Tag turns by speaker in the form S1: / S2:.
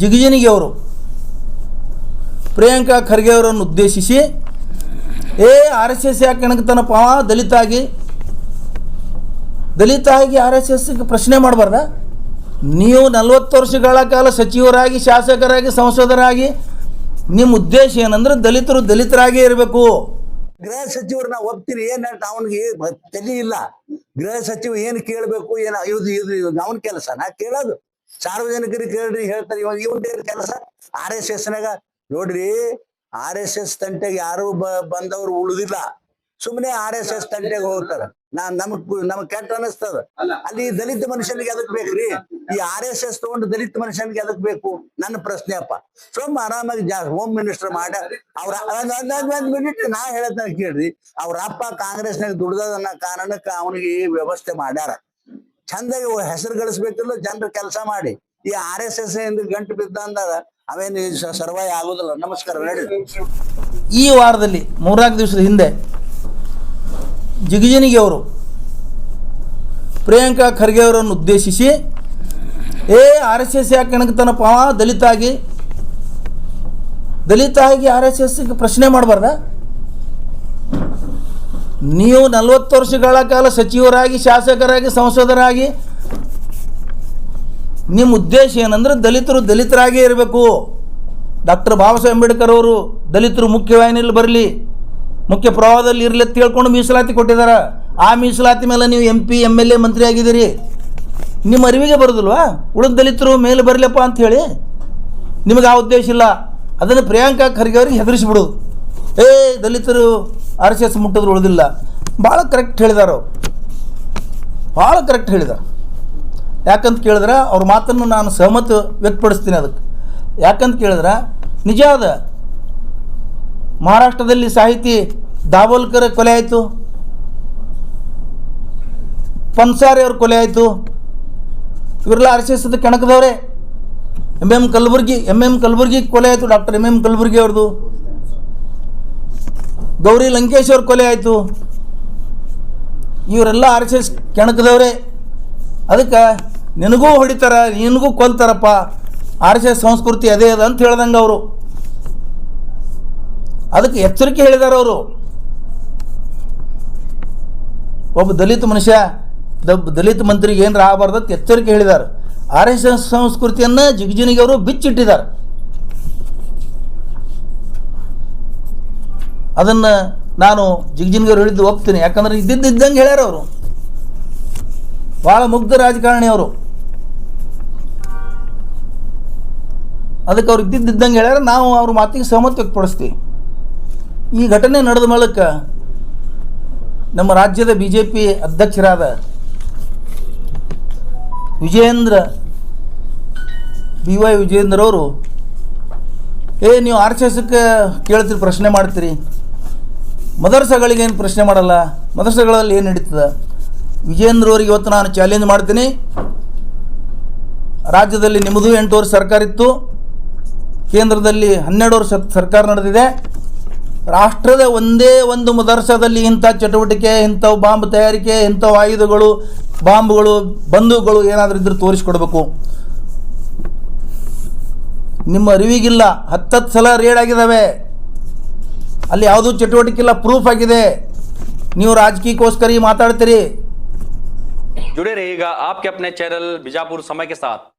S1: ಜಿಗಜಿಣಗಿ ಅವರು ಪ್ರಿಯಾಂಕಾ ಖರ್ಗೆ ಅವರನ್ನು ಉದ್ದೇಶಿಸಿ ಆರ್ ಎಸ್ ಎಸ್ ಯಾಕೆ ಕೆಣಕ್ತಾನಪ್ಪ ದಲಿತ ಆಗಿ ಆರ್ ಎಸ್ ಎಸ್ಗೆ ಪ್ರಶ್ನೆ ಮಾಡಬಾರ್ದ? ನೀವು 40 ವರ್ಷಗಳ ಕಾಲ ಸಚಿವರಾಗಿ ಶಾಸಕರಾಗಿ ಸಂಸದರಾಗಿ ನಿಮ್ಮ ಉದ್ದೇಶ ಏನಂದ್ರೆ ದಲಿತರಾಗೇ ಇರಬೇಕು.
S2: ಗೃಹ ಸಚಿವರು ನಾವು ಒಪ್ತೀರಿ, ಏನಂತ ಅವನಿಗೆ ತಲೆ ಇಲ್ಲ. ಗೃಹ ಸಚಿವ ಏನು ಕೇಳಬೇಕು, ಏನು ಇದು ಅವನ ಕೆಲಸ. ನಾ ಕೇಳೋದು ಸಾರ್ವಜನಿಕರಿಗೆ ಕೇಳ್ರಿ, ಹೇಳ್ತಾರೆ. ಇವಾಗ ಇವನ್ ಕೆಲಸ ಆರ್ ಎಸ್ ಎಸ್ ನಾಗ ನೋಡ್ರಿ, ಆರ್ ಎಸ್ ಎಸ್ ತಂಟೆಗೆ ಯಾರು ಬಂದವರು ಉಳಿದಿಲ್ಲ. ಸುಮ್ಮನೆ ಆರ್ ಎಸ್ ಎಸ್ ತಂಟೆಗೆ ಹೋಗ್ತಾರ. ನಮಗ್ ಕೆಟ್ಟ ಅನಿಸ್ತದ. ಅಲ್ಲಿ ದಲಿತ ಮನುಷ್ಯನಿಗೆ ಅದಕ್ ಬೇಕ್ರಿ? ಈ ಆರ್ ಎಸ್ ಎಸ್ ತಗೊಂಡು ದಲಿತ ಮನುಷ್ಯನಿಗೆ ಅದಕ್ ಬೇಕು? ನನ್ನ ಪ್ರಶ್ನೆ ಅಪ್ಪ. ಸುಮ್ಮ ಆರಾಮಾಗಿ ಹೋಮ್ ಮಿನಿಸ್ಟರ್ ಮಾಡ ಅವ್ರ ಒಂದ್ ಮಿನಿಟ್ ನಾ ಹೇಳತ್ತ ಕೇಳ್ರಿ. ಅವ್ರ ಅಪ್ಪ ಕಾಂಗ್ರೆಸ್ನಾಗ ದುಡ್ದನ್ನ ಕಾರಣಕ್ಕೆ ಅವನಿಗೆ ಈ ವ್ಯವಸ್ಥೆ ಮಾಡ್ಯಾರ. ಚಂದಾಗಿ ಹೆಸರು ಗಳಿಸ್ಬೇಕಿಲ್ಲ, ಜನರ ಕೆಲಸ ಮಾಡಿ. ಈ ಆರ್ ಎಸ್ ಎಸ್ ಗಂಟು ಬಿದ್ದ ಅಂದಾಗ ಅವೇನು ಸರ್ವೈ ಆಗೋದಿಲ್ಲ. ನಮಸ್ಕಾರ.
S1: ಈ ವಾರದಲ್ಲಿ 3-4 ದಿವಸದ ಹಿಂದೆ ಜಿಗಜಿಣಗಿ ಅವರು ಪ್ರಿಯಾಂಕಾ ಖರ್ಗೆ ಅವರನ್ನು ಉದ್ದೇಶಿಸಿ ಆರ್ ಎಸ್ ಎಸ್ ಯಾಕೆ ಕೆಣಕ್ತಾನಪ್ಪ ದಲಿತ ಆಗಿ ಆರ್ ಎಸ್ ಎಸ್ಗೆ ಪ್ರಶ್ನೆ ಮಾಡಬಾರ್ದ? ನೀವು 40 ವರ್ಷಗಳ ಕಾಲ ಸಚಿವರಾಗಿ ಶಾಸಕರಾಗಿ ಸಂಸದರಾಗಿ ನಿಮ್ಮ ಉದ್ದೇಶ ಏನಂದ್ರೆ ದಲಿತರಾಗೇ ಇರಬೇಕು. ಡಾಕ್ಟರ್ ಬಾಬಾ ಸಾಹೇಬ್ ಅಂಬೇಡ್ಕರ್ ಅವರು ದಲಿತರು ಮುಖ್ಯವಾಹಿನಿಯಲ್ಲಿ ಬರಲಿ, ಮುಖ್ಯ ಪ್ರವಾಹದಲ್ಲಿ ಇರಲಿ ಅಂತ ಹೇಳ್ಕೊಂಡು ಮೀಸಲಾತಿ ಕೊಟ್ಟಿದ್ದಾರೆ. ಆ ಮೀಸಲಾತಿ ಮೇಲೆ ನೀವು MP MLA ಮಂತ್ರಿ ಆಗಿದ್ದೀರಿ. ನಿಮ್ಮ ಅರಿವಿಗೆ ಬರೋದಿಲ್ವಾ ಉಳಿದ ದಲಿತರು ಮೇಲೆ ಬರಲಪ್ಪ ಅಂಥೇಳಿ? ನಿಮಗೆ ಆ ಉದ್ದೇಶ ಇಲ್ಲ. ಅದನ್ನು ಪ್ರಿಯಾಂಕಾ ಖರ್ಗೆ ಅವ್ರಿಗೆ ಹೆದರಿಸಿಬಿಡೋದು. ದಲಿತರು ಆರ್ ಎಸ್ ಎಸ್ ಮುಟ್ಟಿದ್ರು ಉಳಿದಿಲ್ಲ. ಭಾಳ ಕರೆಕ್ಟ್ ಹೇಳಿದಾರೆ ಅವರು, ಭಾಳ ಕರೆಕ್ಟ್ ಹೇಳಿದ್ದಾರೆ. ಯಾಕಂತ ಕೇಳಿದ್ರೆ ಅವ್ರ ಮಾತನ್ನು ನಾನು ಸಹಮತ ವ್ಯಕ್ತಪಡಿಸ್ತೀನಿ. ಅದಕ್ಕೆ ಯಾಕಂತ ಕೇಳಿದ್ರೆ ನಿಜ ಅದ. ಮಹಾರಾಷ್ಟ್ರದಲ್ಲಿ ಸಾಹಿತಿ ದಾಬೋಲ್ಕರ್ ಕೊಲೆ ಆಯಿತು, ಪನ್ಸಾರಿ ಅವ್ರ ಕೊಲೆ ಆಯಿತು. ಇವರೆಲ್ಲ ಆರ್ ಎಸ್ ಎಸ್ ಕೆಣಕದವ್ರೆ. ಎಂ ಕಲಬುರ್ಗಿ ಕೊಲೆ ಆಯಿತು, ಡಾಕ್ಟರ್ MM ಕಲಬುರ್ಗಿ ಅವ್ರದ್ದು. ಗೌರಿ ಲಂಕೇಶ್ ಅವ್ರ ಕೊಲೆ ಆಯಿತು. ಇವರೆಲ್ಲ ಆರ್ ಎಸ್ ಎಸ್ ಕೆಣಕದವ್ರೆ. ಅದಕ್ಕೆ ನಿನಗೂ ಹೊಡಿತಾರ, ನಿನಗೂ ಕೊಲ್ತಾರಪ್ಪ. ಆರ್ ಎಸ್ ಎಸ್ ಸಂಸ್ಕೃತಿ ಅದೇ ಅದ ಅಂತ ಹೇಳ್ದಂಗೆ ಅವರು ಅದಕ್ಕೆ ಎಚ್ಚರಿಕೆ ಹೇಳಿದ್ದಾರೆ. ಅವರು ಒಬ್ಬ ದಲಿತ ಮನುಷ್ಯ, ದಲಿತ ಮಂತ್ರಿಗೆ ಏನಾರ ಆಗಬಾರ್ದಂತ ಎಚ್ಚರಿಕೆ ಹೇಳಿದ್ದಾರೆ. ಆರ್ ಎಸ್ ಎಸ್ ಸಂಸ್ಕೃತಿಯನ್ನು ಜಿಗಜಿಣಗಿ ಅವರು ಬಿಚ್ಚಿಟ್ಟಿದ್ದಾರೆ. ಅದನ್ನು ನಾನು ಜಿಗಜಿಣಗಿ ಅವರು ಹೇಳಿದ್ದು ಒಪ್ತೀನಿ. ಯಾಕಂದ್ರೆ ಇದ್ದಂಗೆ ಹೇಳ್ಯಾರ ಅವರು. ಭಾಳ ಮುಗ್ಧ ರಾಜಕಾರಣಿ ಅವರು. ಅದಕ್ಕೆ ಅವ್ರು ಇದ್ದಂಗೆ ಹೇಳ್ಯಾರ. ನಾವು ಅವ್ರ ಮಾತಿಗೆ ಸಹಮತ ವ್ಯಕ್ತಪಡಿಸ್ತೀವಿ. ಈ ಘಟನೆ ನಡೆದ ಮೂಲಕ ನಮ್ಮ ರಾಜ್ಯದ BJP ಅಧ್ಯಕ್ಷರಾದ BY ವಿಜೇಂದ್ರ ಅವರು ನೀವು ಆರ್ ಎಸ್ ಎಸ್ಗೆ ಕೇಳ್ತೀರಿ, ಪ್ರಶ್ನೆ ಮಾಡ್ತೀರಿ, ಮದರ್ಸಗಳಿಗೆ ಏನು ಪ್ರಶ್ನೆ ಮಾಡಲ್ಲ, ಮದರ್ಸಗಳಲ್ಲಿ ಏನು ನಡೀತದೆ? ವಿಜೇಂದ್ರ ಅವರಿಗೆ ಇವತ್ತು ನಾನು ಚಾಲೆಂಜ್ ಮಾಡ್ತೀನಿ. ರಾಜ್ಯದಲ್ಲಿ ನಿಮ್ಮದು 8 ವರ್ಷ ಸರ್ಕಾರ ಇತ್ತು, ಕೇಂದ್ರದಲ್ಲಿ 12 ವರ್ಷ ಸರ್ಕಾರ ನಡೆದಿದೆ. ರಾಷ್ಟ್ರದ ಒಂದೇ ಒಂದು ಮದರ್ಸದಲ್ಲಿ ಇಂಥ ಚಟುವಟಿಕೆ, ಇಂಥವು ಬಾಂಬ್ ತಯಾರಿಕೆ, ಇಂಥವು ಆಯುಧಗಳು, ಬಾಂಬ್ಗಳು, ಬಂದೂಕುಗಳು ಏನಾದರೂ ಇದ್ರೂ ತೋರಿಸ್ಕೊಡ್ಬೇಕು. ನಿಮ್ಮ ಅರಿವಿಗಿಲ್ಲ, 10 ಸಲ ರೇಡ್ ಆಗಿದ್ದಾವೆ. ಅಲ್ಲಿ ಯಾವುದೂ ಚಟುವಟಿಕೆ ಇಲ್ಲ, ಪ್ರೂಫ್ ಆಗಿದೆ. ನೀವು ರಾಜಕೀಯಕ್ಕೋಸ್ಕರ ಮಾತಾಡ್ತೀರಿ.
S3: जुड़े रहिएगा आपके अपने चैनल बीजापुर समय के साथ।